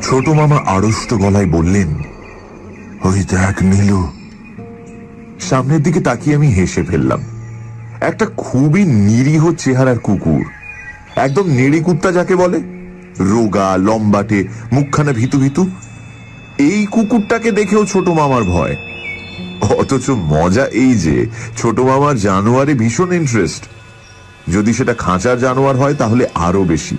ছোট মামা আড়ষ্ট গলায় বললেন, ওই দেখ নীলু। সামনের দিকে তাকিয়ে আমি হেসে ফেললাম। একটা খুবই নিরীহ চেহারার কুকুর, একদম নেড়ি কুত্তা যাকে বলে, রোগা, লম্বাটে, মুখখানা ভিতু ভিতু। এই কুকুরটাকে দেখেও ছোট মামার ভয়। অথচ মজা এই যে ছোট মামার জানোয়ারে ভীষণ ইন্টারেস্ট। যদি সেটা খাঁচার জানোয়ার হয় তাহলে আরো বেশি।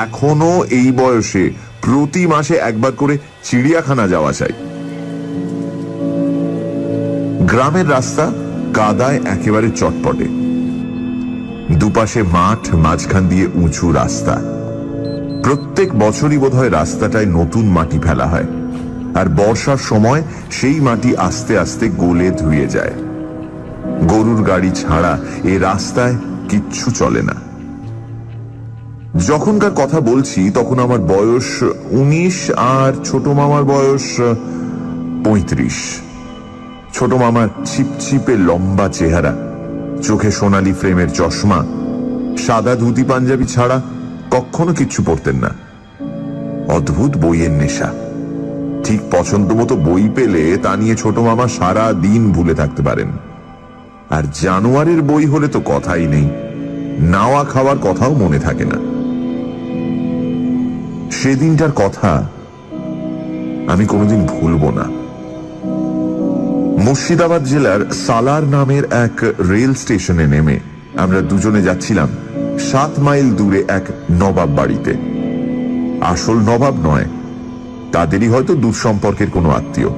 এখনো এই বয়সে প্রতি মাসে একবার করে চিড়িয়াখানা যাওয়া চাই। গ্রামের রাস্তা কাদায় একেবারে চটপটে, দুপাশে মাঠ, মাঝখান দিয়ে উঁচু রাস্তা। প্রত্যেক বছরই বোধহয় রাস্তাটায় নতুন মাটি ফেলা হয়, আর বর্ষার সময় সেই মাটি আস্তে আস্তে গলে ধুয়ে যায়। গরুর গাড়ি ছাড়া এ রাস্তায় কিচ্ছু চলে না। যখনকার কথা বলছি তখন আমার বয়স 19 আর ছোট মামার বয়স 35। ছোট মামার ছিপছিপে লম্বা চেহারা, চোখে সোনালি ফ্রেমের চশমা, সাদা ধুতি পাঞ্জাবি ছাড়া কখনো কিচ্ছু পড়তেন না। অদ্ভুত বইয়ের নেশা। ঠিক পছন্দ মতো বই পেলে তা নিয়ে ছোট মামা সারা দিন ভুলে থাকতে পারেন। আর জানোয়ারের বই হলে তো কথাই নেই, নাওয়া খাওয়ার কথাও মনে থাকে না। সেদিনটার কথা আমি কোনোদিন ভুলব না। মুর্শিদাবাদ জেলার সালার নামের এক রেল স্টেশনে নেমে আমরা দুজনে যাচ্ছিলাম 7 মাইল দূরে এক নবাব বাড়িতে। আসল নবাব নয়, তাদেরই হয়তো দূর সম্পর্কের কোনো আত্মীয়,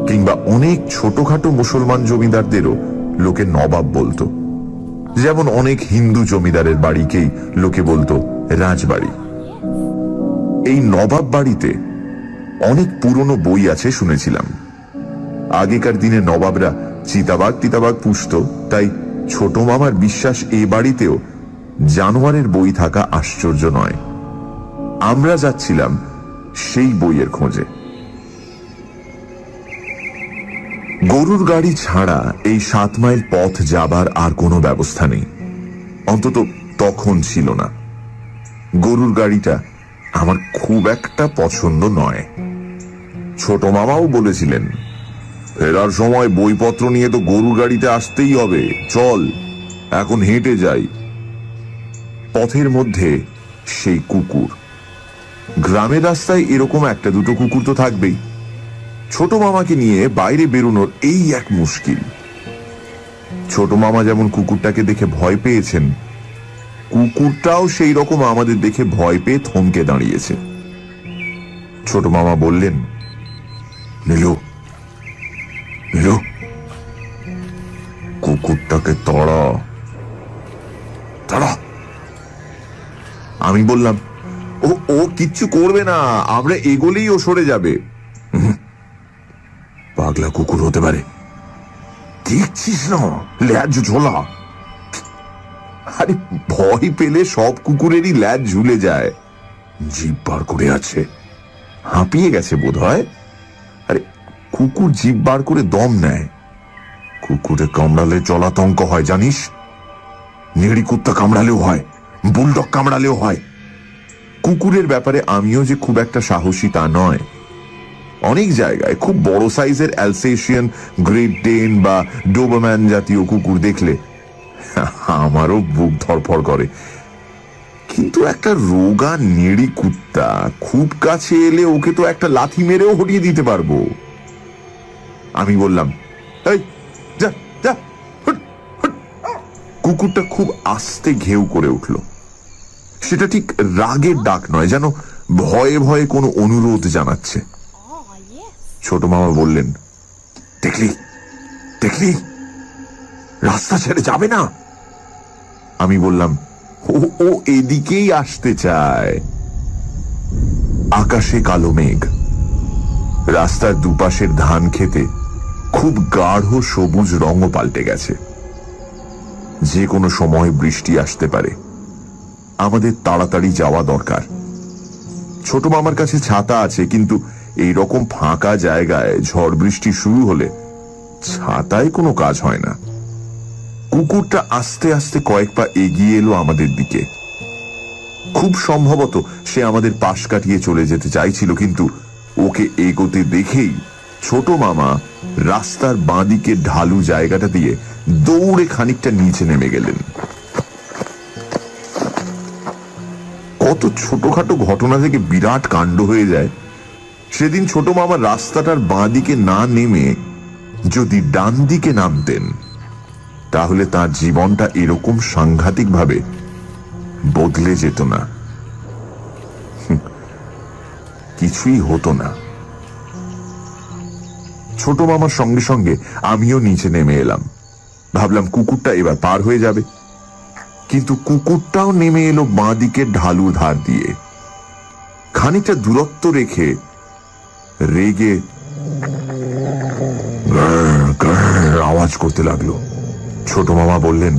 কিংবা অনেক ছোটখাটো মুসলমান জমিদারদেরও লোকে নবাব বলতো। যেমন অনেক হিন্দু জমিদারের বাড়িকেই লোকে বলতো রাজবাড়ি। এই নবাব বাড়িতে অনেক পুরনো বই আছে শুনেছিলাম। আগেকার দিনে নবাবরা চিতাবাঘ টিতাবাঘ পুষত, তাই ছোট মামার বিশ্বাস এ বাড়িতেও জানোয়ারের বই থাকা আশ্চর্য নয়। আমরা যাচ্ছিলাম সেই বইয়ের খোঁজে। গরুর গাড়ি ছাড়া এই 7 মাইল পথ যাবার আর কোনো ব্যবস্থা নেই, অন্তত তখন ছিল না। গরুর গাড়িটা আমার খুব একটা পছন্দ নয়। ছোট মামাও বলেছিলেন, ফেরার সময় বইপত্র নিয়ে তো গরুর গাড়িতে আসতেই হবে, চল এখন হেঁটে যাই। পথের মধ্যে সেই কুকুর। গ্রামের রাস্তায় এরকম একটা দুটো কুকুর তো থাকবেই। ছোট মামাকে নিয়ে বাইরে বেরোনোর এই এক মুশকিল। ছোট মামা যেমন কুকুরটাকে দেখে ভয় পেয়েছেন, কুকুরটাও সেই রকম আমাদের দেখে ভয় পেয়ে থমকে দাঁড়িয়েছে। ছোট মামা বললেন, নীলু, নীলু, কুকুরটাকে তাড়া, তাড়া। আমি বললাম, ও কিচ্ছু করবে না, আমরা এগোলেই ও সরে যাবে। পাগলা কুকুর হতে পারে, দেখছিস না ল্যাজ ঝোলা। আরে ভয় পেলে সব কুকুরেরই ল্যাজ ঝুলে যায়। জিভ বার করে আছে, হাঁপিয়ে গেছে বোধ হয়। আরে কুকুর জিভ বার করে দম নেয়। কুকুরে কামড়ালে জলাতঙ্ক হয় জানিস। নেড়ি কুত্তা কামড়ালেও হয়, বুলডগ কামড়ালেও হয়। কুকুরের ব্যাপারে আমিও যে খুব একটা সাহসী তা নয়। অনেক জায়গায় খুব বড় সাইজের অ্যালসেশিয়ান, গ্রেট ডেন বা ডোবারম্যান জাতীয় কুকুর দেখলে আমারও বুক ধড়ফড় করে, কিন্তু একটা রোগা নেড়ি কুত্তা খুব কাছে এলে ওকে তো একটা লাথি মেরেও হটিয়ে দিতে পারবো। আমি বললাম, এই যা যা। কুকুরটা খুব আস্তে ঘেউ করে উঠল। সেটা ঠিক রাগের ডাক নয়, যেন ভয়ে ভয়ে কোনো অনুরোধ জানাচ্ছে। ছোট মামা বললেন, দেখলি দেখলি, রাস্তা ছেড়ে যাবে না। আমি বললাম, ও এদিকেই আসতে চায়। আকাশে কালো মেঘ, রাস্তার দুপাশের ধান খেতে খুব গাঢ় সবুজ রঙও পাল্টে গেছে। যে কোনো সময় বৃষ্টি আসতে পারে, আমাদের তাড়াতাড়ি যাওয়া দরকার। ছোট মামার কাছে ছাতা আছে, কিন্তু এই রকম ফাঁকা জায়গায় ঝড় বৃষ্টি শুরু হলে ছাতায় কোনো কাজ হয় না। কুকুরটা আস্তে আস্তে কয়েক পা এগিয়ে এলো আমাদের দিকে। খুব সম্ভবত সে আমাদের পাশ কাটিয়ে চলে যেতে চাইছিল, কিন্তু ওকে এগোতে দেখেই ছোট মামা রাস্তার বাঁদিকে ঢালু জায়গাটা দিয়ে দৌড়ে খানিকটা নিচে নেমে গেলেন। কত ছোটখাটো ঘটনা থেকে বিরাট কাণ্ড হয়ে যায়। সেদিন ছোট মামা রাস্তাটার বাঁদিকে না নেমে যদি ডান দিকে নামতেন, তাহলে তার জীবনটা এরকম সাংঘাতিকভাবে বদলে যেত না, কিছুই হতো না। ছোট মামার সঙ্গে সঙ্গে আমিও নিচে নেমে এলাম। ভাবলাম কুকুরটা এবার পার হয়ে যাবে, কিন্তু কুকুরটাও নেমে এলো বাঁদিকে ঢালু ধার দিয়ে। খানিকটা দূরত্ব রেখে রেগে আওয়াজ করতে লাগলো। ছোট মামা বললেন,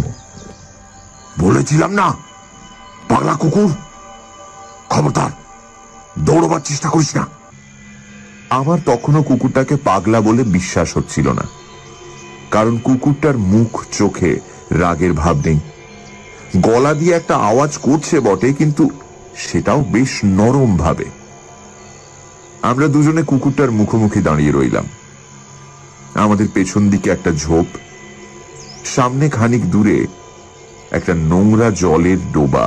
বলেছিলাম না পাগলা কুকুর, খবরদার দৌড়বার চেষ্টা করিস না। আমার তখনও কুকুরটাকে পাগলা বলে বিশ্বাস হচ্ছিল না, কারণ কুকুরটার মুখ চোখে রাগের ভাব নেই। গলা দিয়ে একটা আওয়াজ করছে বটে, কিন্তু সেটাও বেশ নরম ভাবে। আমরা দুজনে কুকুরটার মুখোমুখি দাঁড়িয়ে রইলাম। আমাদের পেছন দিকে একটা ঝোপ, সামনে খানিক দূরে একটা নোংরা জলের ডোবা।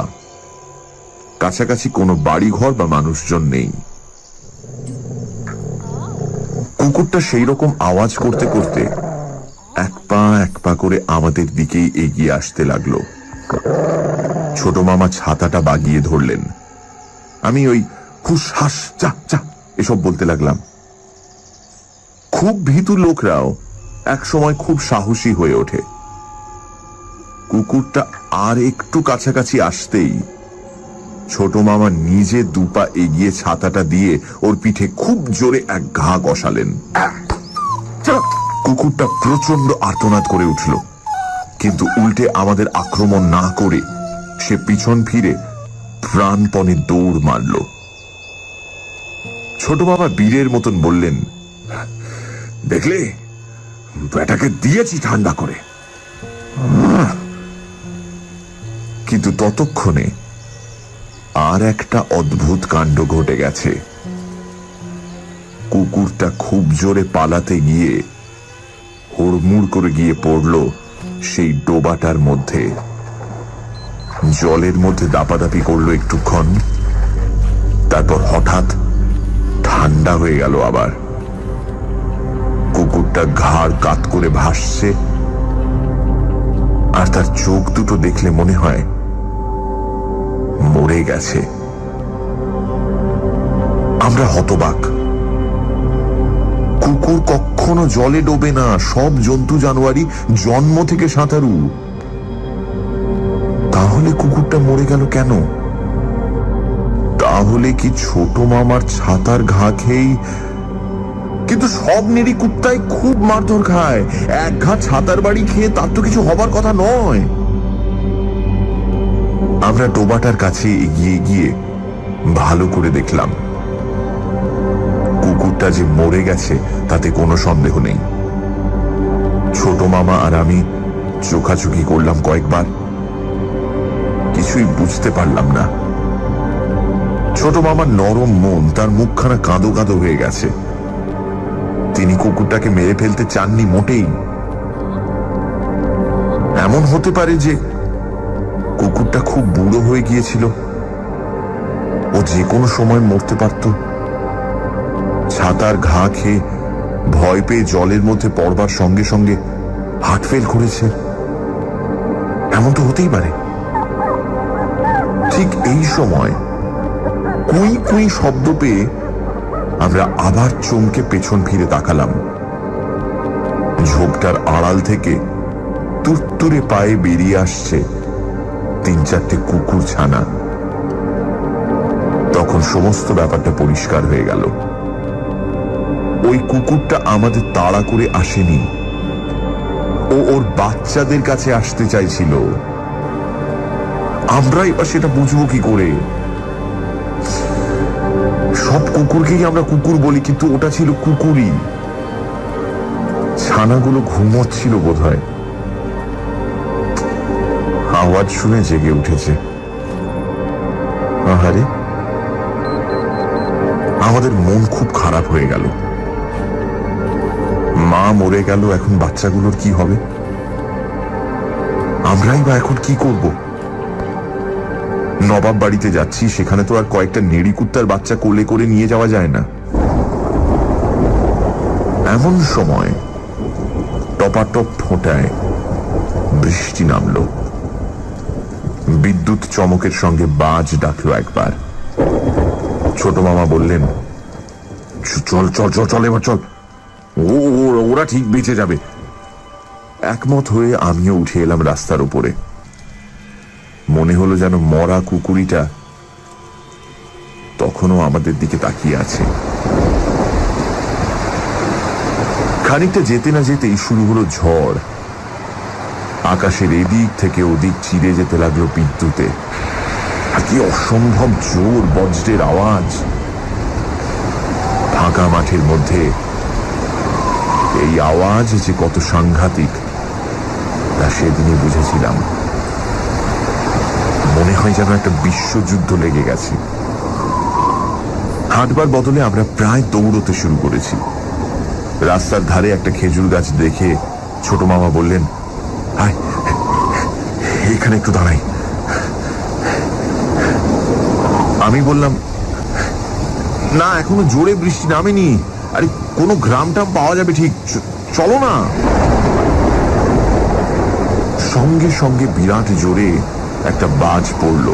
কাছাকাছি কোনো বাড়িঘর বা মানুষজন নেই। কুকুরটা সেই রকম আওয়াজ করতে করতে এক পা করে আমাদের দিকেই এগিয়ে আসতে লাগলো। ছোট মামা ছাতাটা বাগিয়ে ধরলেন। আমি ওই হুস হাস চা চা এসব বলতে লাগলাম। খুব ভীতু লোকরাও এক সময় খুব সাহসী হয়ে ওঠে। কুকুরটা আর একটু কাছাকাছি আসতেই ছোট মামা নিজে দুপা এগিয়ে ছাতাটা দিয়ে ওর পিঠে খুব জোরে এক ঘা কষালেন। কুকুরটা প্রচন্ড আর্তনাদ করে উঠল, কিন্তু উল্টে আমাদের আক্রমণ না করে সে পিছন ফিরে প্রাণপণে দৌড় মারল। ছোট মামা বীরের মতন বললেন, দেখলে বেটাকে দিয়েছি ঠান্ডা করে। কিন্তু ততক্ষণে আর একটা অদ্ভুত কাণ্ড ঘটে গেছে। কুকুরটা খুব জোরে পালাতে গিয়ে হুড়মুড় করে গিয়ে পড়ল সেই ডোবাটার মধ্যে। জলের মধ্যে দাপাদাপি করলো একটুক্ষণ, তারপর হঠাৎ ঠান্ডা হয়ে গেল আবার। কুকুরটা ঘাড় কাত করে ভাসছে, আর তার চোখ দুটো দেখলে মনে হয় মরে গেছে। আমরা হতবাক। কুকুর কখনো জলে ডোবে না, সব জন্তু জানোয়ারই জন্ম থেকে সাঁতারু। তাহলে কুকুরটা মরে গেল কেন? তাহলে কি ছোট মামার ছাতার ঘা খেয়েই? কিন্তু সব নেড়ি কুত্তায় খুব মারধর খায়, এক ঘা ছাতার বাড়ি খেয়ে তার তো কিছু হবার কথা নয়। আমরা ডোবাটার কাছে এগিয়ে গিয়ে ভালো করে দেখলাম, কুকুরটা যে মরে গেছে তাতে কোনো সন্দেহ নেই। ছোট মামা আর আমি চোখাচোখি করলাম কয়েকবার, কিছুই বুঝতে পারলাম না। ছোট মামার নরম মন, তার মুখখানা কাঁদো কাঁদো হয়ে গেছে। তিনি কুকুরটাকে মেরে ফেলতে চাননি মোটেই। এমন হতে পারে যে কুকুরটা খুব বুড়ো হয়ে গিয়েছিল, ও যে কোনো সময় মরতে পারত। ছাতার ঘা খেয়ে ভয় পেয়ে জলের মধ্যে পড়বার সঙ্গে সঙ্গে হার্ট ফেল করেছে, এমন তো হতেই পারে। ঠিক এই সময় কুই কুই শব্দ পেয়ে আমরা আবার চমকে পেছন ফিরে তাকালাম। ঝোপটার আড়াল থেকে তুরতুরে পায়ে বেরিয়ে আসছে 3-4টে কুকুর ছানা। তখন সমস্ত ব্যাপারটা পরিষ্কার হয়ে গেল। ওই কুকুরটা আমাদের তাড়া করে আসেনি, ও ওর বাচ্চাদের কাছে আসতে চাইছিল। আমরা এবার সেটা বুঝবো কি করে? সব কুকুরকেই আমরা কুকুর বলি, কিন্তু ওটা ছিল কুকুরই। ছানাগুলো ঘুমোচ্ছিল বোধহয়। আওয়াজ শুনে জেগে উঠেছে। আহারে, আমাদের মন খুব খারাপ হয়ে গেল। মা মরে গেল, এখন বাচ্চাগুলোর কি হবে? আমরাই বা এখন কি করব? নবাব বাড়িতে যাচ্ছি, সেখানে তো আর কয়েকটা নেড়ি কুত্তার বাচ্চা কোলে করে নিয়ে যাওয়া যায় না। এমন সময় টপাটপ ফোঁটায় বৃষ্টি নামল। বিদ্যুৎ চমকের সঙ্গে বাজ ডাকলো একবার। ছোট মামা বললেন, চল চল চল চল, এবার চল, ওরা ঠিক বেঁচে যাবে। একমত হয়ে আমিও উঠে এলাম রাস্তার উপরে। মনে হলো যেন মরা কুকুরিটা তখনও আমাদের দিকে তাকিয়ে আছে। খানিকটা যেতে না যেতেই শুরু হলো ঝড়। আকাশের এদিক থেকে ওদিক চিরে যেতে লাগলো বিদ্যুতে। আর কি অসম্ভব জোর বজ্রের আওয়াজ! ফাঁকা মাঠের মধ্যে এই আওয়াজ যে কত সাংঘাতিক তা সেদিনই বুঝেছিলাম। মনে হয় যেন একটা বিশ্বযুদ্ধ লেগে গেছে। হাঁটবার বদলে আমরা প্রায় দৌড়তে শুরু করেছি। রাস্তার ধারে একটা খেজুর গাছ দেখে ছোট মামা বললেন, আয় এখানে একটু দাঁড়াই। আমি বললাম, না, এখনো জোরে বৃষ্টি নামেনি, আরে কোনো গ্রাম টাম পাওয়া যাবে ঠিক, চলো না। সঙ্গে সঙ্গে বিরাট জোরে একটা বাজ পড়ল।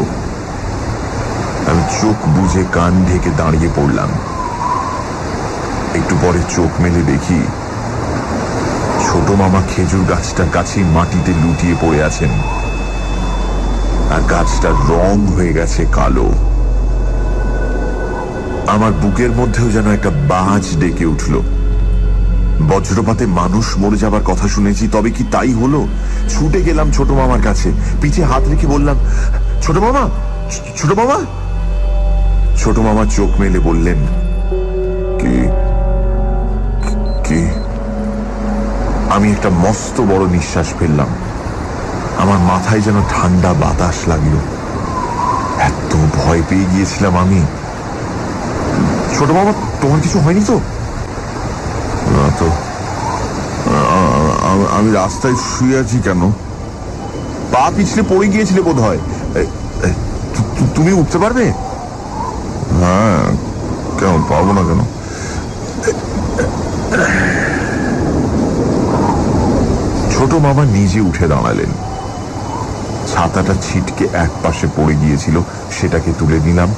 আমি চোখ বুজে কান ঢেকে দাঁড়িয়ে পড়লাম। একটু পরে চোখ মেলে দেখি ছোট মামা খেজুর গাছটার কাছে মাটিতে লুটিয়ে পড়ে আছেন, আর গাছটার রং হয়ে গেছে কালো। আমার বুকের মধ্যেও যেন একটা বাজ ডেকে উঠল। বজ্রপাতে মানুষ মরে যাবার কথা শুনেছি, তবে কি তাই হলো? ছুটে গেলাম ছোট মামার কাছে, পিঠে হাত রেখে বললাম, ছোট মামা, ছোট মামা। ছোট মামা চোখ মেলে বললেন, কি কি? আমি একটা মস্ত বড় নিঃশ্বাস ফেললাম। আমার মাথায় যেন ঠান্ডা বাতাস লাগলো। এত ভয় পেয়ে গিয়েছিলাম আমি। ছোট মামা, তোমার কিছু হয়নি তো? না তো, আমি রাস্তায় শুয়ে আছি। কেন? পা পিছলে পড়ে গিয়েছিলে বোধ হয়। তুমি উঠতে পারবে? হ্যাঁ, কেন পারবো না কেন? ছোট মামা নিজে উঠে দাঁড়ালেন। ছাতাটা ছিটকে এক পাশে পড়ে গিয়েছিল, সেটাকে তুলে নিলাম।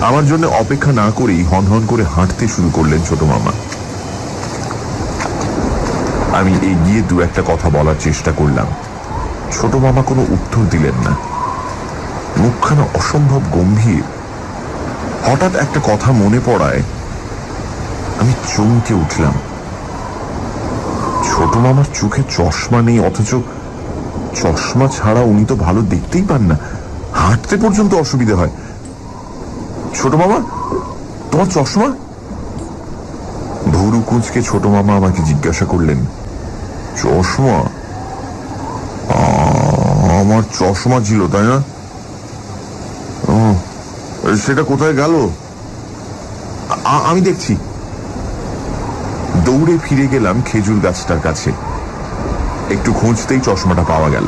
আমার জন্য অপেক্ষা না করেই হনহন করে হাঁটতে শুরু করলেন ছোট মামা। আমি এগিয়ে দু একটা কথা বলার চেষ্টা করলাম। ছোট মামা কোনো উত্তর দিলেন না। মুখখানা অসম্ভব গম্ভীর। হঠাৎ একটা কথা মনে পড়ায় আমি চমকে উঠলাম। ছোট মামার চোখে চশমা নেই, অথচ চশমা ছাড়া উনি তো ভালো দেখতেই পান না, হাঁটতে পর্যন্ত অসুবিধা হয়। ছোট মামা, তোমার চশমা? ভুরু কুঁচকে ছোট মামা আমাকে জিজ্ঞাসা করলেন, চশমা? আমার চশমা ছিল, তাই না? সেটা কোথায় গেল? আমি দেখছি। দৌড়ে ফিরে গেলাম খেজুর গাছটার কাছে। একটু খুঁজতেই চশমাটা পাওয়া গেল।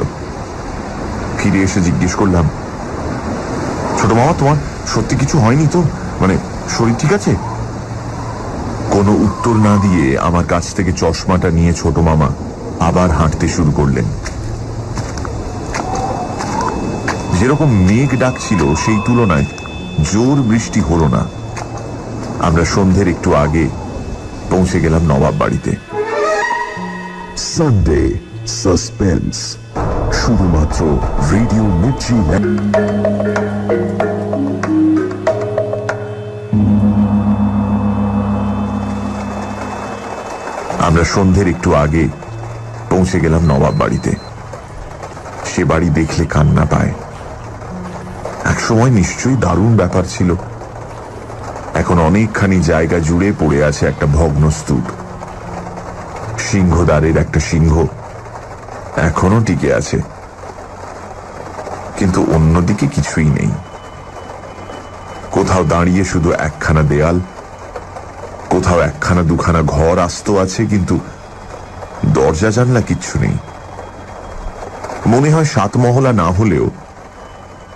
ফিরে এসে জিজ্ঞেস করলাম, ছোট মামা, তোমার সত্যি কিছু হয়নি তো? মানে শরীর ঠিক আছে? কোনো উত্তর না দিয়ে আমার কাছ থেকে চশমাটা নিয়ে ছোট মামা আবার হাঁটতে শুরু করলেন। যেরকম মেঘ ডাকছিল সেই তুলনায় জোর বৃষ্টি হলো না। আমরা সন্ধ্যের একটু আগে পৌঁছে গেলাম নবাব বাড়িতে। সানডে সাসপেন্স, শুধুমাত্র রেডিও মির্চি। আমরা সন্ধ্যের একটু আগে পৌঁছে গেলাম নবাব বাড়িতে। সে বাড়ি দেখলে কান্না পায়। একসময় নিশ্চয়ই দারুণ ব্যাপার ছিল। এখন অনেকখানি জায়গা জুড়ে পড়ে আছে একটা ভগ্ন স্তূপ। সিংহদ্বারের একটা সিংহ এখনো টিকে আছে। কিন্তু অন্যদিকে কিছুই নেই। কোথাও দাঁড়িয়ে শুধু একখানা দেয়াল, কোথাও একখানা দুখানা ঘর আস্ত আছে, কিন্তু দরজা জানলা কিচ্ছু নেই। মনে হয় 7 মহলা না হলেও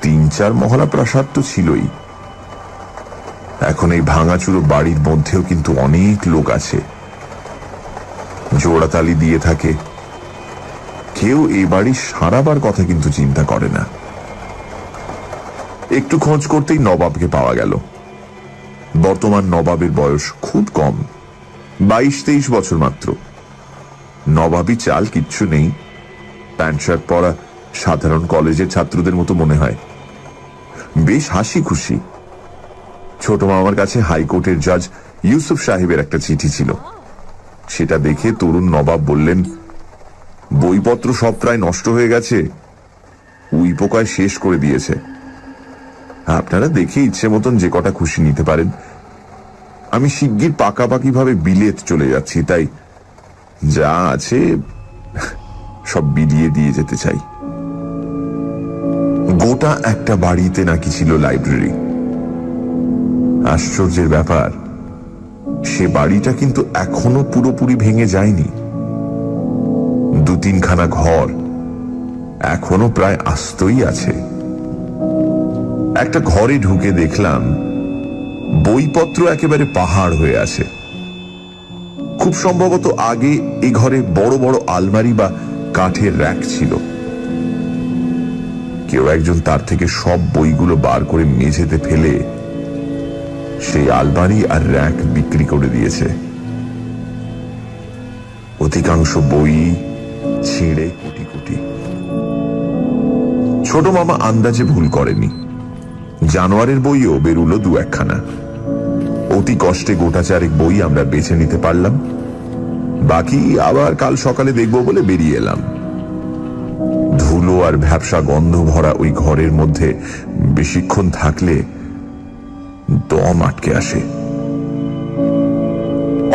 3-4 মহলা প্রাসাদ তো ছিলই। এখন এই ভাঙাচুরো বাড়ির মধ্যেও কিন্তু অনেক লোক আছে, জোড়াতালি দিয়ে থাকে। কেউ এই বাড়ি সারাবার কথা কিন্তু চিন্তা করে না। একটু খোঁজ করতেই নবাবকে পাওয়া গেল। বর্তমান নবাবের বয়স খুব কম, 22-23 বছর মাত্র। নবাবী চাল কিচ্ছু নেই, প্যান্ট শার্ট পরা সাধারণ কলেজের ছাত্রদের মতো মনে হয়। বেশ হাসি খুশি। ছোট মামার কাছে হাইকোর্টের জাজ ইউসুফ সাহেবের একটা চিঠি ছিল। সেটা দেখে তরুণ নবাব বললেন, বইপত্র সব প্রায় নষ্ট হয়ে গেছে, উই পোকায় শেষ করে দিয়েছে। আপনারা দেখে ইচ্ছে মতন যে কটা খুশি নিতে পারেন। আমি শিগগির পাকাপাকি ভাবে বিলেত চলে যাচ্ছি, তাই যা আছে সব বিলিয়ে দিয়ে যেতে চাই। গোটা একটা বাড়িতে নাকি ছিল লাইব্রেরি। আশ্চর্যের ব্যাপার, সে বাড়িটা কিন্তু এখনো পুরোপুরি ভেঙে যায়নি। 2-3খানা ঘর এখনো প্রায় আস্তই আছে। একটা ঘরে ঢুকে দেখলাম বইপত্র একেবারে পাহাড় হয়ে আছে। খুব সম্ভবত আগে এই ঘরে বড় বড় আলমারি বা কাঠের র‍্যাক ছিল। কেউ একজন তার থেকে সব বইগুলো বার করে মেঝেতে ফেলে সেই আলমারি আর র‍্যাক বিক্রি করে দিয়েছে। অধিকাংশ বই ছিঁড়ে কুটি কুটি। ছোট মামা আন্দাজে ভুল করেনি, জানোয়ারের বইও বেরুলো 2-1খানা। অতি কষ্টে গোটা 4 বই আমরা বেছে নিতে পারলাম, বাকি আবার কাল সকালে দেখব বলে বেরিয়ে এলাম। ধুলো আর ভ্যাপসা গন্ধ ভরা ওই ঘরের মধ্যে বেশিক্ষণ থাকলে দম আটকে আসে।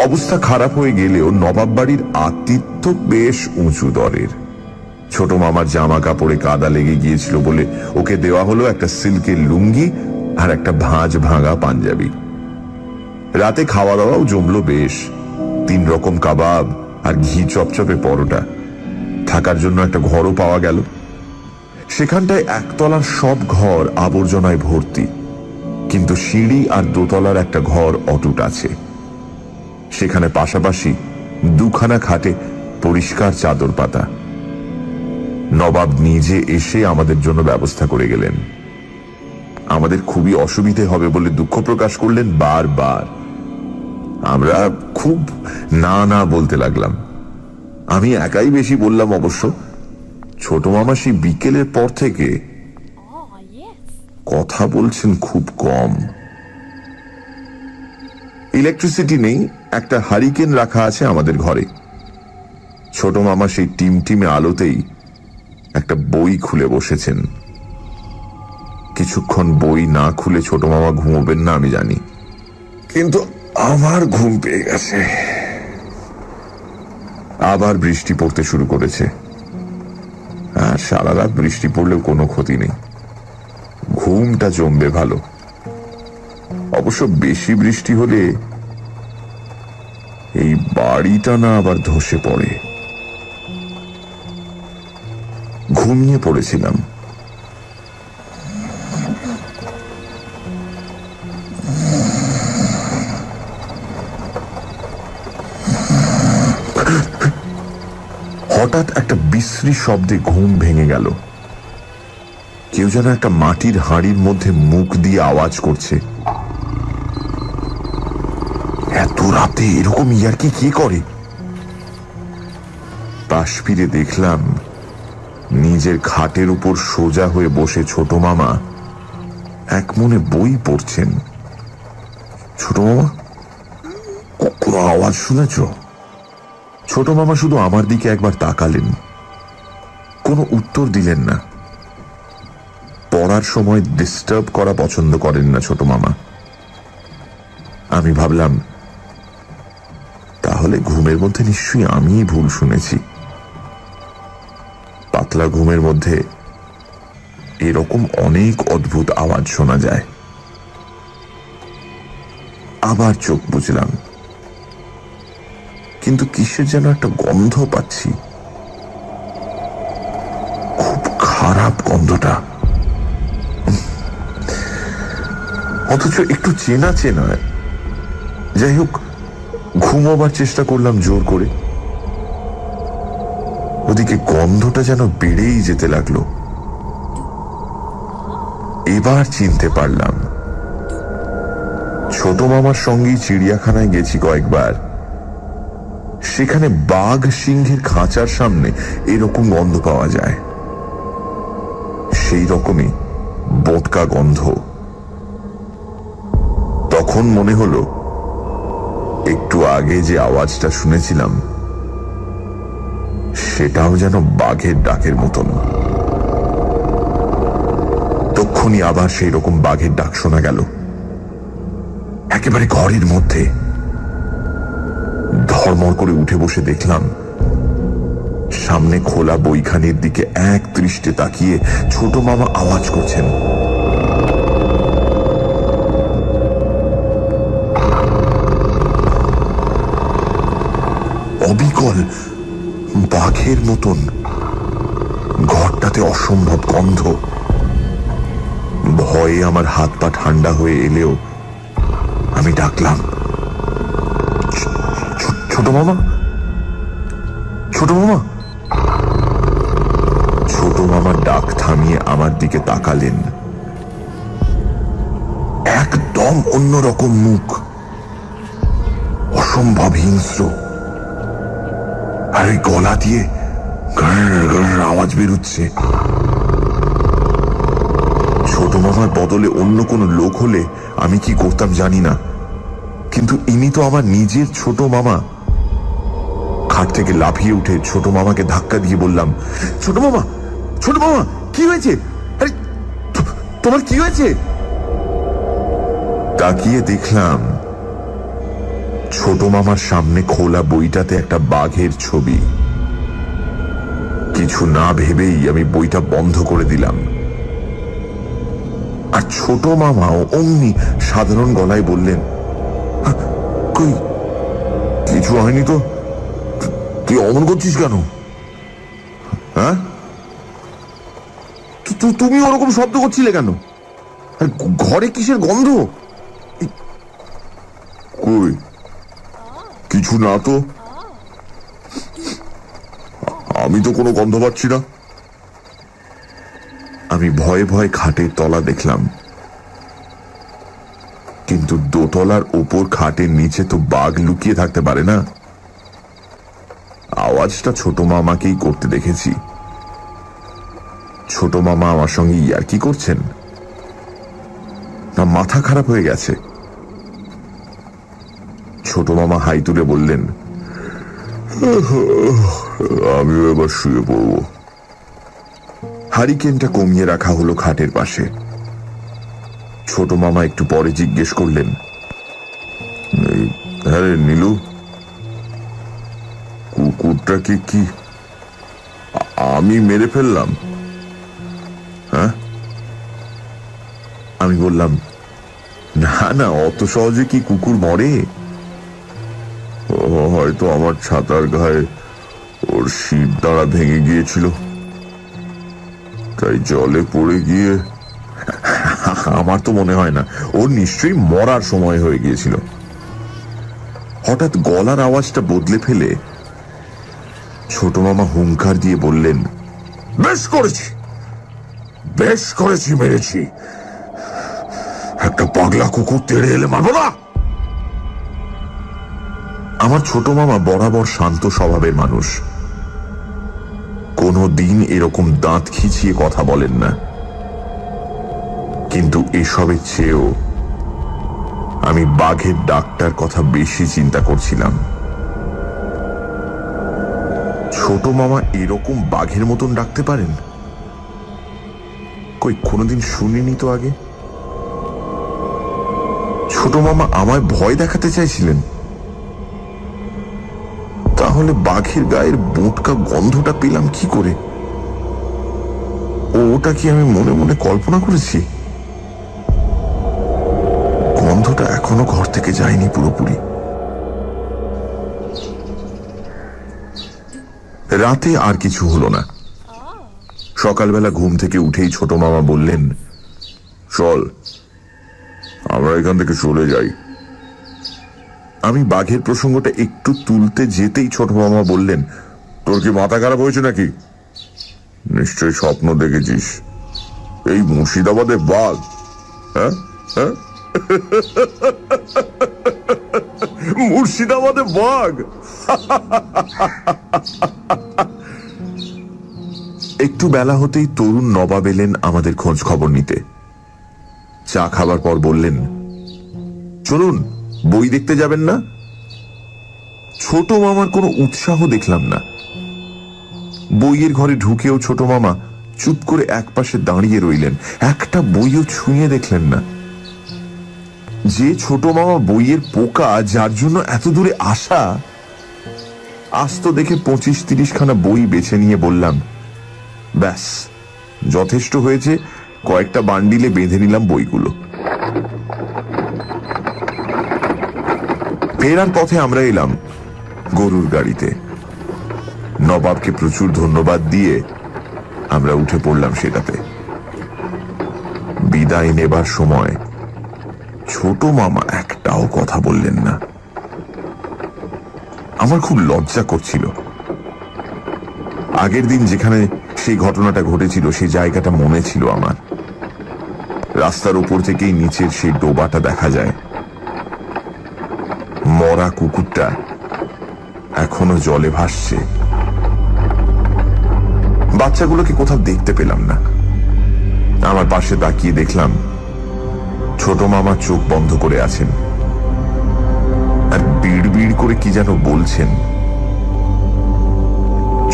অবস্থা খারাপ হয়ে গেলেও নবাব বাড়ির আতিথ্য বেশ উঁচু দরের। ছোট মামার জামা কাপড়ে কাদা লেগে গিয়েছিল বলে ওকে দেওয়া হলো একটা সিল্কের লুঙ্গি আর একটা ভাঁজ ভাঙা পাঞ্জাবি। রাতে খাওয়া দাওয়াও জমলো বেশ। 3 রকম কাবাব আর ঘি চপচপে পরোটা। থাকার জন্য একটা ঘরও পাওয়া গেল। সেখানটায় 1 তলার সব ঘর আবর্জনায় ভর্তি, কিন্তু সিঁড়ি আর 2 তলার একটা ঘর অটুট আছে। সেখানে পাশাপাশি 2খানা খাটে পরিষ্কার চাদর পাতা। নবাব নিজে এসে আমাদের জন্য ব্যবস্থা করে গেলেন। আমাদের খুবই অসুবিধে হবে বলে দুঃখ প্রকাশ করলেন বারবার। আমরা খুব না না বলতে লাগলাম। আমি একাই বেশি বললাম অবশ্য। ছোট মামা সেই বিকেলের পর থেকে কথা বলছেন খুব কম। ইলেকট্রিসিটি নেই, একটা হারিকেন রাখা আছে আমাদের ঘরে। ছোট মামা সেই টিমটিমে আলোতেই একটা বই খুলে বসেছেন। কিছুক্ষণ বই না খুলে ছোট মামা ঘুমোবেন না আমি জানি, কিন্তু আমার ঘুম পেয়ে গেছে। আবার বৃষ্টি পড়তে শুরু করেছে, আর সারা রাত বৃষ্টি পড়লেও কোনো ক্ষতি নেই, ঘুমটা জমবে ভালো। অবশ্য বেশি বৃষ্টি হলে এই বাড়িটা না আবার ধসে পড়ে। ঘুমিয়ে পড়েছিলাম। হঠাৎ একটা বিশ্রী শব্দে ঘুম ভেঙে গেল। কেউ যেন একটা মাটির হাঁড়ির মধ্যে মুখ দিয়ে আওয়াজ করছে। এত রাতে এরকম ইয়ার্কি কে করে? পাশ ফিরে দেখলাম নিজের খাটের উপর সোজা হয়ে বসে ছোট মামা এক মনে বই পড়ছেন। ছোট মামা, কোনো আওয়াজ শুনেছ? ছোট মামা শুধু আমার দিকে একবার তাকালেন, কোনো উত্তর দিলেন না। পড়ার সময় ডিস্টার্ব করা পছন্দ করেন না ছোট মামা। আমি ভাবলাম তাহলে ঘুমের মধ্যে নিশ্চয়ই আমিই ভুল শুনেছি। পাতলা ঘুমের মধ্যে এরকম অনেক অদ্ভুত আওয়াজ শোনা যায়। আবার চোখ বুঝলাম, কিন্তু কিসের যেন একটা গন্ধ পাচ্ছি, খুব খারাপ গন্ধটা, অথচ একটু চেনা চেনা। যাই হোক, ঘুমোবার চেষ্টা করলাম জোর করে। ওদিকে গন্ধটা যেন বেড়েই যেতে লাগলো। এবার চিনতে পারলাম, ছোট মামার সঙ্গেই চিড়িয়াখানায় গেছি কয়েকবার। সেখানে বাঘ সিংহের খাঁচার সামনে এরকম গন্ধ পাওয়া যায়, সেই রকমই বোটকা গন্ধ। তখন মনে হলো একটু আগে যে আওয়াজটা শুনেছিলাম সেটাও যেন বাঘের ডাকের মতন। তক্ষুনি আবার সেই রকম বাঘের ডাক শোনা গেল, একেবারে ঘরের মধ্যে। ধর্মর করে উঠে বসে দেখলাম, সামনে খোলা বইখানির দিকে এক দৃষ্টে তাকিয়ে ছোট মামা আওয়াজ করছেন। অবিকল বাঘের মতন। ঘরটাতে অসম্ভব গন্ধ। ভয়ে আমার হাত পা ঠান্ডা হয়ে এলেও আমি ডাকলাম, ছোট মামা, ছোট মামা। ছোট মামার ডাক থামিয়ে আমার দিকে তাকালেন। একদম অন্যরকম মুখ, অসম্ভব হিংস্র, আর ওই গলা দিয়ে আওয়াজ বেরোচ্ছে। ছোট মামার বদলে অন্য কোনো লোক হলে আমি কি করতাম জানি না, কিন্তু ইনি তো আমার নিজের ছোট মামা। খাট থেকে লাফিয়ে উঠে ছোট মামাকে ধাক্কা দিয়ে বললাম, ছোট মামা, ছোট মামা, কি হয়েছে? আরে তোমার কি হয়েছে? তাকিয়ে দেখলাম ছোট মামার সামনে খোলা বইটাতে একটা বাঘের ছবি। কিছু না ভেবেই আমি বইটা বন্ধ করে দিলাম। আর ছোট মামাও অমনি সাধারণ গলায় বললেন, কই, কিছু হয়নি তো, তুই অমন করছিস কেন? হ্যাঁ, তুমি ওরকম শব্দ করছিলে কেন? ঘরে কিসের গন্ধ? কই, কিছু না তো, আমি তো কোনো গন্ধ পাচ্ছি না। আমি ভয়ে ভয়ে খাটের তলা দেখলাম, কিন্তু দোতলার ওপর খাটের নিচে তো বাঘ লুকিয়ে থাকতে পারে না। আওয়াজটা ছোট মামাকেই করতে দেখেছি। ছোট মামা আমার সঙ্গে ইয়ার্কি করছেন, না মাথা খারাপ হয়ে গেছে? ছোট মামা হাই তুলে বললেন, আমিও এবার শুয়ে পড়ব। হারিকেনটা কমিয়ে রাখা হলো খাটের পাশে। ছোট মামা একটু পরে জিজ্ঞেস করলেন, হ্যাঁ রে নীলু, কুকুরটাকে কি আমি মেরে ফেললাম? হ্যাঁ? আমি বললাম, না না, অত সহজে কি কুকুর মরে? হয়তো আমার ছাতার গায়ে ওর শির দ্বারা ভেঙে গিয়েছিল, তাই জলে পড়ে গিয়ে। আমার তো মনে হয় না, ওর নিশ্চয়ই মরার সময় হয়ে গিয়েছিল। হঠাৎ গলার আওয়াজটা বদলে ফেলে ছোট মামা হুঙ্কার দিয়ে বললেন, বেশ করেছি, বেশ করেছি, মেরেছি। একটা পাগলা কুকুর তেড়ে এলে মারবো না। আমার ছোট মামা বরাবর শান্ত স্বভাবের মানুষ, কোনো দিন এরকম দাঁত খিচিয়ে কথা বলেন না। কিন্তু এসবের চেয়েও আমি বাঘের ডাকটার কথা বেশি চিন্তা করছিলাম। ছোট মামা এরকম বাঘের মতন ডাকতে পারেন? কই, কোনোদিন শুনিনি তো আগে। ছোট মামা আমায় ভয় দেখাতে চাইছিলেন? তাহলে বাঘের গায়ের বোটকা গন্ধটা পেলাম কি করে? ওটা কি আমি মনে মনে কল্পনা করেছি? গন্ধটা এখনো ঘর থেকে যায়নি পুরোপুরি। রাতে আর কিছু হলো না। সকালবেলা ঘুম থেকে উঠেই ছোট মামা বললেন, চল আমরা এখান থেকে চলে যাই। আমি বাঘের প্রসঙ্গটা একটু তুলতে যেতেই ছোট মামা বললেন, তোর কি মাথা খারাপ হয়েছে নাকি? নিশ্চয়ই স্বপ্ন দেখেছিস, এই মুর্শিদাবাদে বাঘ? হ্যাঁ হ্যাঁ, মুর্শিদাবাদে বাঘ? একটু বেলা হতেই তরুণ নবাব এলেন আমাদের খোঁজ খবর নিতে। চা খাবার পর বললেন, চলুন বই দেখতে যাবেন না? ছোট মামার কোনো উৎসাহ দেখলাম না। বইয়ের ঘরে ঢুকেও ছোট মামা চুপ করে একপাশে দাঁড়িয়ে রইলেন, একটা বইও ছুঁয়ে দেখলেন না। যে ছোট মামা বইয়ের পোকা, যার জন্য এত দূরে আসা, আস্ত দেখে 25-30 খানা বই বেছে নিয়ে বললাম, ব্যাস যথেষ্ট হয়েছে, কয়েকটা বান্ডিলে বেঁধে নিলাম বইগুলো। ফেরার পথে আমরা এলাম গরুর গাড়িতে। নবাবকে প্রচুর ধন্যবাদ দিয়ে আমরা উঠে পড়লাম সেটাতে। বিদায় নেবার সময় ছোট মামা একটাও কথা বললেন না। আমার খুব লজ্জা করছিল। আগের দিন যেখানে সেই ঘটনাটা ঘটেছিল সেই জায়গাটা মনে ছিল আমার। রাস্তার উপর থেকেই নিচের সেই ডোবাটা দেখা যায়। মরা কুকুরটা এখনো জলে ভাসছে। বাচ্চাগুলোকে কোথাও দেখতে পেলাম না। আমার পাশে তাকিয়ে দেখলাম ছোট মামা চোখ বন্ধ করে আছেন আর বিড় বিড় করে কি যেন বলছেন।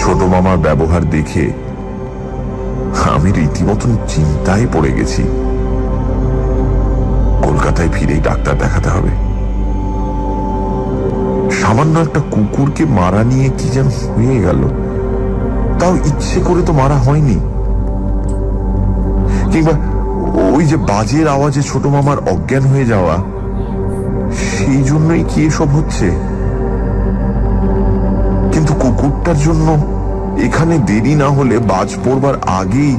ছোট মামার ব্যবহার দেখে আমি রীতিমতন চিন্তায় পড়ে গেছি। কলকাতায় ফিরেই ডাক্তার দেখাতে হবে। সামান্য একটা কুকুরকে মারা নিয়ে কি যেন হয়ে গেল, তাও ইচ্ছে করে তো মারা হয়নি। কিংবা ওই যে বাজের আওয়াজে ছোট মামার অজ্ঞান হয়ে যাওয়া, সেই জন্যই কি এসব হচ্ছে? কিন্তু কুকুরটার জন্য এখানে দেরি না হলে বাজ পড়বার আগেই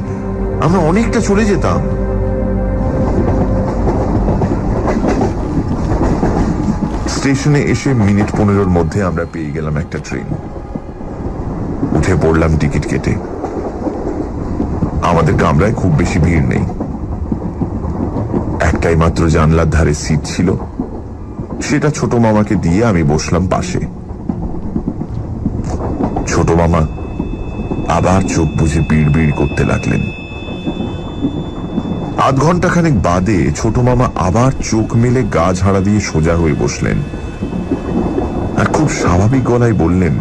আমরা অনেকটা চলে যেতাম। স্টেশনে এসে মিনিট 15-র মধ্যে আমরা পেয়ে গেলাম একটা ট্রেন। উঠে পড়লাম টিকিট কেটে। আমাদের কামরায় খুব বেশি ভিড় নেই। একটাই মাত্র জানলার ধারে সিট ছিল, সেটা ছোট মামাকে দিয়ে আমি বসলাম পাশে। ছোট মামা আবার চোখ বুঝে বিড় বিড় করতে লাগলেন। আধ ঘন্টা খানেক বাদে ছোট মামা আবার চোখ মেলে গা ঝাড়া দিয়ে সোজা হয়ে বসলেন আর খুব স্বাভাবিক গলায় বললেন,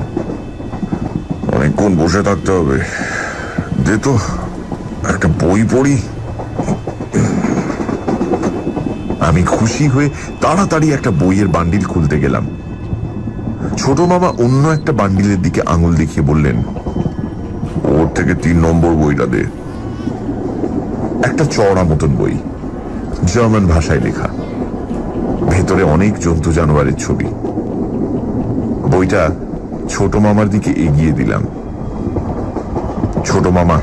অনেকক্ষণ বসে থাকতে হবে, দে তো একটা বই পড়ি। আমি খুশি হয়ে তাড়াতাড়ি একটা বইয়ের বান্ডিল খুলতে গেলাম। ছোট মামা অন্য একটা বান্ডিলের দিকে আঙুল দেখিয়ে বললেন, ওর থেকে 3 নম্বর বইটা দে। একটা চওড়া মতন বই, জার্মান ভাষায় লেখা, ভেতরে অনেক জন্তু জানোয়ারের ছবি। বইটা ছোট মামার দিকে এগিয়ে দিলাম। ছোট মামা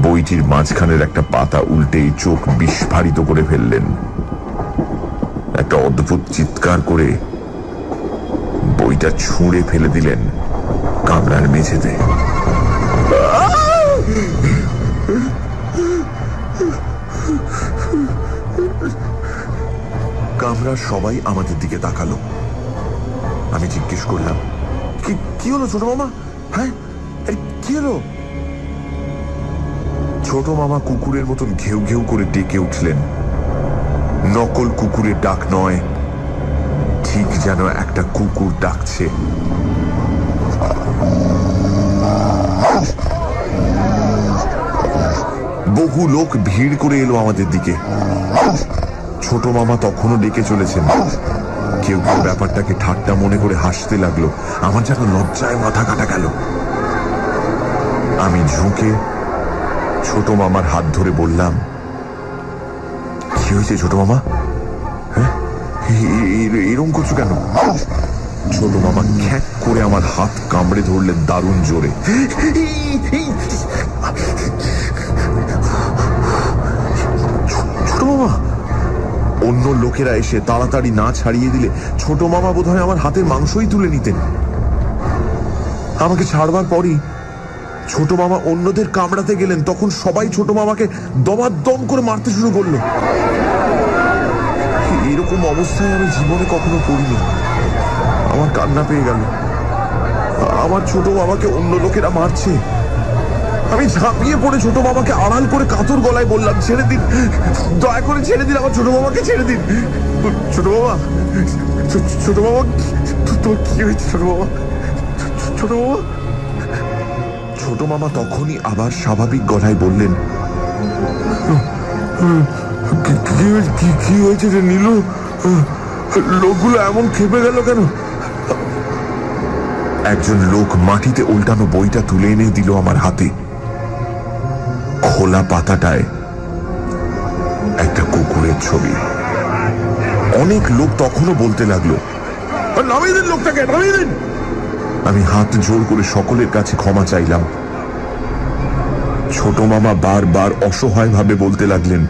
বইটির মাঝখানের একটা পাতা উল্টেই চোখ বিস্ফারিত করে ফেললেন। একটা অদ্ভুত চিৎকার করে বইটা ছুঁড়ে ফেলে দিলেন কামরার মেঝেতে। কামরার সবাই আমাদের দিকে তাকালো। আমি জিজ্ঞেস করলাম, কি হলো ছোট মামা? হ্যাঁ কি হলো? ছোট মামা কুকুরের মতন ঘেউ ঘেউ করে ডেকে উঠলেন। নকল কুকুরের ডাক নয়, ঠিক যেন একটা কুকুর ডাকছে। বহু লোক ভিড় করে এলো আমাদের দিকে। ছোট মামা তখনও ডেকে চলেছেন। কেউ কেউ ব্যাপারটাকে ঠাট্টা মনে করে হাসতে লাগলো। আমার যেন লজ্জায় মাথা কাটা গেল। আমি ঝুঁকে ছোট মামার হাত ধরে বললাম, কি হয়েছে ছোট মামা? হ্যাঁ, এরকম করছো কেন? ছোট মামা খ্যাক করে আমার হাত কামড়ে ধরলেন দারুণ জোরে। ছোট মামা, অন্য লোকেরা এসে তাড়াতাড়ি না ছাড়িয়ে দিলে ছোট মামা বোধহয় আমার হাতের মাংসই তুলে নিতেন। আমাকে ছাড়বার পরই ছোট মামা অন্যদের কামড়াতে গেলেন, তখন সবাই ছোট মামাকে দমাদম করে মারতে শুরু করলো। এরকম অবস্থায় আমি জীবনে কখনো পড়িনি। আমার কান্না পেয়ে গেল। আমার ছোট মামাকে অন্য লোকেরা মারছে। আমি ঝাঁপিয়ে পড়ে ছোট মামাকে আড়াল করে কাতর গলায় বললাম, ছেড়ে দিন, দয়া করে ছেড়ে দিন, আমার ছোট মামাকে ছেড়ে দিন। ছোট মামা, ছোট মামা, তোর কি হয়েছে ছোট মামা? ছোট মামা। ছোট মামা তখনই আবার স্বাভাবিক গলায় বললেন, কি হয়েছে রে নীলু? লোকগুলো এমন খেপে গেল কেন? একজন লোক মাটিতে উল্টানো বইটা তুলে এনে দিল আমার হাতে। খোলা পাতাটায় একটা কুকুরের ছবি। অনেক লোক তখনও বলতে লাগলো, নামিয়ে দিন লোকটাকে, নামিয়ে দিন। আমি হাত জোর করে সকলের কাছে ক্ষমা চাইলাম। ছোট মামা বারবার অসহায় ভাবে বলতে লাগলেন,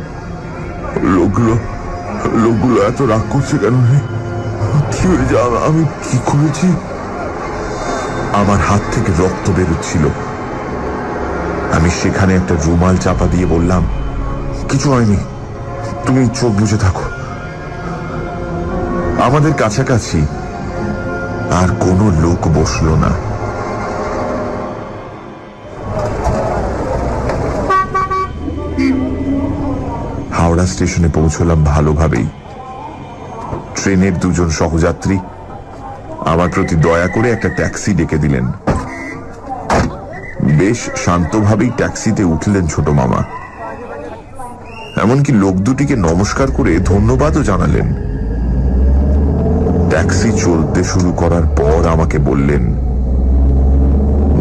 লোকগুলো এত রাগ করছে কেন? কি হয়েছে? আমি কি করেছি? আমার হাত থেকে রক্ত বেরোচ্ছিল। আমি সেখানে একটা রুমাল চাপা দিয়ে বললাম, কিছু হয়নি, তুমি চোখ বুজে থাকো। আমাদের কাছাকাছি আর কোনো লোক বসলো না। হাওড়া স্টেশনে পৌঁছলাম ভালোভাবেই। ট্রেনের দুজন সহযাত্রী আমার প্রতি দয়া করে একটা ট্যাক্সি ডেকে দিলেন। বেশ শান্তভাবেই ট্যাক্সিতে উঠলেন ছোট মামা। এমনকি লোক দুটিকে নমস্কার করে ধন্যবাদও জানালেন। ট্যাক্সি চলতে শুরু করার পর আমাকে বললেন,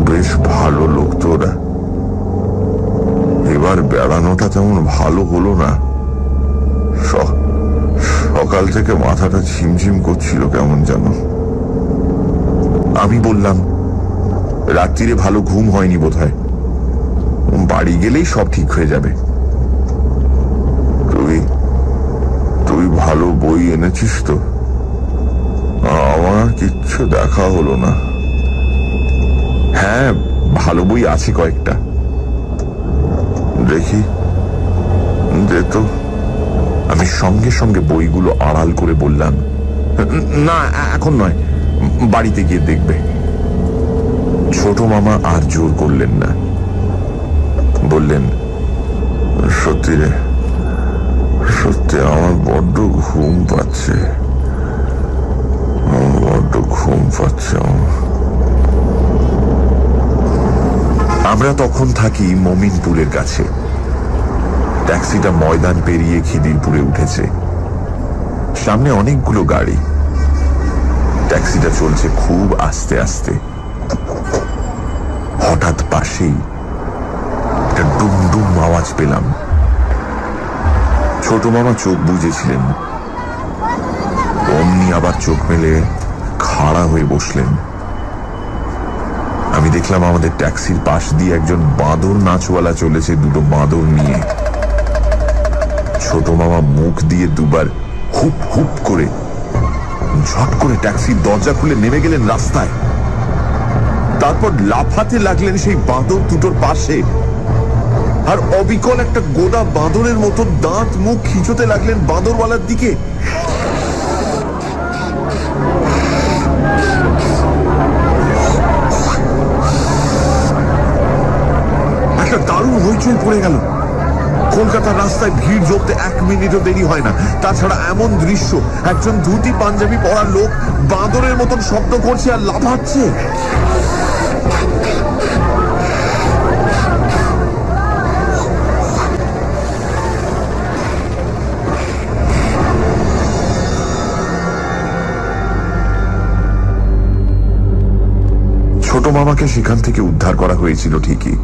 বেশ ভালো লোক তোরা, এবার বেড়ানোটা তেমন ভালো হলো না। সকাল থেকে মাথাটা ঝিমঝিম করছিল কেমন যেন। আমি বললাম, রাত্রিরে ভালো ঘুম হয়নি বোধহয়, বাড়ি গেলেই সব ঠিক হয়ে যাবে। তুই ভালো বই এনেছিস তো? আমার কিচ্ছু দেখা হলো না। হ্যাঁ, ভালো বই আছে কয়েকটা। দেখি, দে তো। আমি সঙ্গে সঙ্গে বইগুলো আড়াল করে বললাম, না এখন নয়, বাড়িতে গিয়ে দেখবে। ছোট মামা আর জোর করলেন না, বললেন, সত্যি রে, সত্যি আমার বড্ড ঘুম পাচ্ছে, বড্ড ঘুম পাচ্ছে। আমরা তখন থাকি মমিনপুরের কাছে। ট্যাক্সিটা ময়দান পেরিয়ে খিদিরপুরে উঠেছে। সামনে অনেকগুলো গাড়ি। ট্যাক্সিটা চলছে খুব আস্তে আস্তে। হঠাৎ পাশেই একটা ডুমডুম আওয়াজ পেলাম। ছোট মামা চোখ বুজেছিলেন, অমনি আবার চোখ মেলে খাড়া হয়ে বসলেন। আমি দেখলাম আমাদের ট্যাক্সির পাশ দিয়ে একজন বাঁদর নাচওয়ালা চলেছে দুটো বাঁদর নিয়ে। ছোট মামা মুখ দিয়ে দুবার হুপ হুপ করে ঝট করে ট্যাক্সির দরজা খুলে নেমে গেলেন রাস্তায়। তারপর লাফাতে লাগলেন সেই বাঁদর দুটোর পাশে, আর অবিকল একটা গোদা বাঁদরের মতো দাঁত মুখ খিঁচোতে লাগলেন বাঁদরওয়ালার দিকে। একটা দারুণ হইচই পড়ে গেল। কলকাতার রাস্তায় ভিড় জমতে 1 মিনিটও দেরি হয় না। তাছাড়া এমন দৃশ্য, একজন ধুতি পাঞ্জাবি পরা লোক বাঁদরের মতন শব্দ করছে আর লাফাচ্ছে। ছোট মামাকে সেখান থেকে উদ্ধার করা হয়েছিল ঠিকই।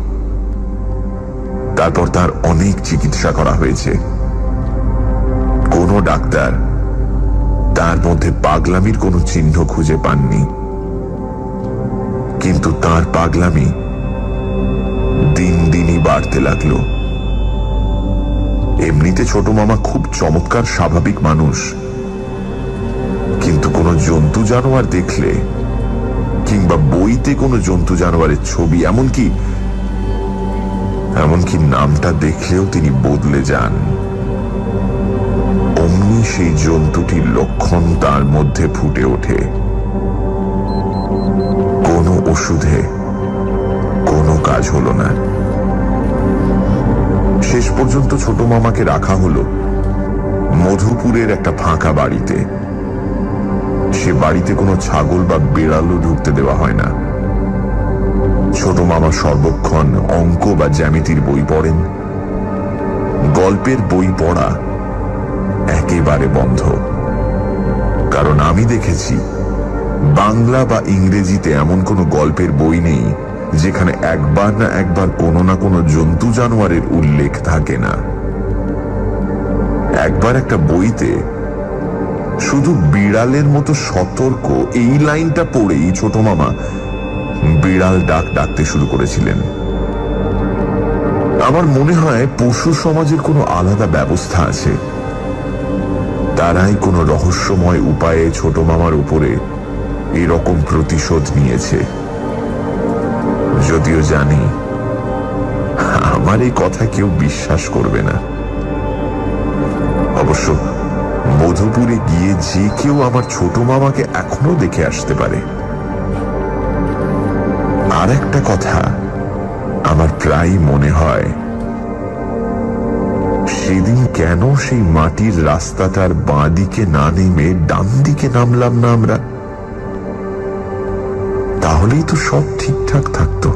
তারপর তার অনেক চিকিৎসা করা হয়েছে। কোনো ডাক্তার তার মধ্যে পাগলামির কোনো চিহ্ন খুঁজে পাননি, কিন্তু তার পাগলামি দিন দিনই বাড়তে লাগলো। এমনিতে ছোট মামা খুব চমৎকার স্বাভাবিক মানুষ, কিন্তু কোনো জন্তু জানোয়ার দেখলে কিংবা বইতে কোনো জন্তু জানোয়ারের ছবি, এমনকি নামটা দেখলেও তিনি বদলে যান। অমনি সেই জন্তুটির লক্ষণ তার মধ্যে ফুটে ওঠে। কোনো ওষুধে কোনো কাজ হলো না। শেষ পর্যন্ত ছোট মামাকে রাখা হলো মধুপুরের একটা ফাঁকা বাড়িতে। সে বাড়িতে কোনো ছাগল বা বিড়ালও ঢুকতে দেওয়া হয় না। ছোট মামা সর্বক্ষণ অঙ্ক বা জ্যামিতির বই পড়েন। গল্পের বই পড়া একেবারে বন্ধ, কারণ আমি দেখেছি বাংলা বা ইংরেজিতে এমন কোনো গল্পের বই নেই যেখানে একবার না একবার কোনো না কোনো জন্তু জানোয়ারের উল্লেখ থাকে না। একবার একটা বইতে শুধু বিড়ালের মতো সতর্ক এই লাইনটা পড়েই ছোট মামা বিড়াল ডাকতে শুরু করেছিলেন। আমার মনে হয় পশু সমাজের কোনো আলাদা ব্যবস্থা আছে। তারাই কোনো রহস্যময় উপায়ে ছোট মামার উপরে এরকম প্রতিশোধ নিয়েছে। যদিও জানি আমার এই কথা কেউ বিশ্বাস করবে না। অবশ্য মধুপুরে গিয়ে যে কেউ আমার ছোট মামাকে এখনো দেখে আসতে পারে। আর একটা কথা আমার প্রায় মনে হয়, সেদিন কেন সেই মাটির রাস্তাটার বাঁ দিকে না নেমে ডান দিকে নামলাম না আমরা? তাহলেই তো সব ঠিকঠাক থাকতো।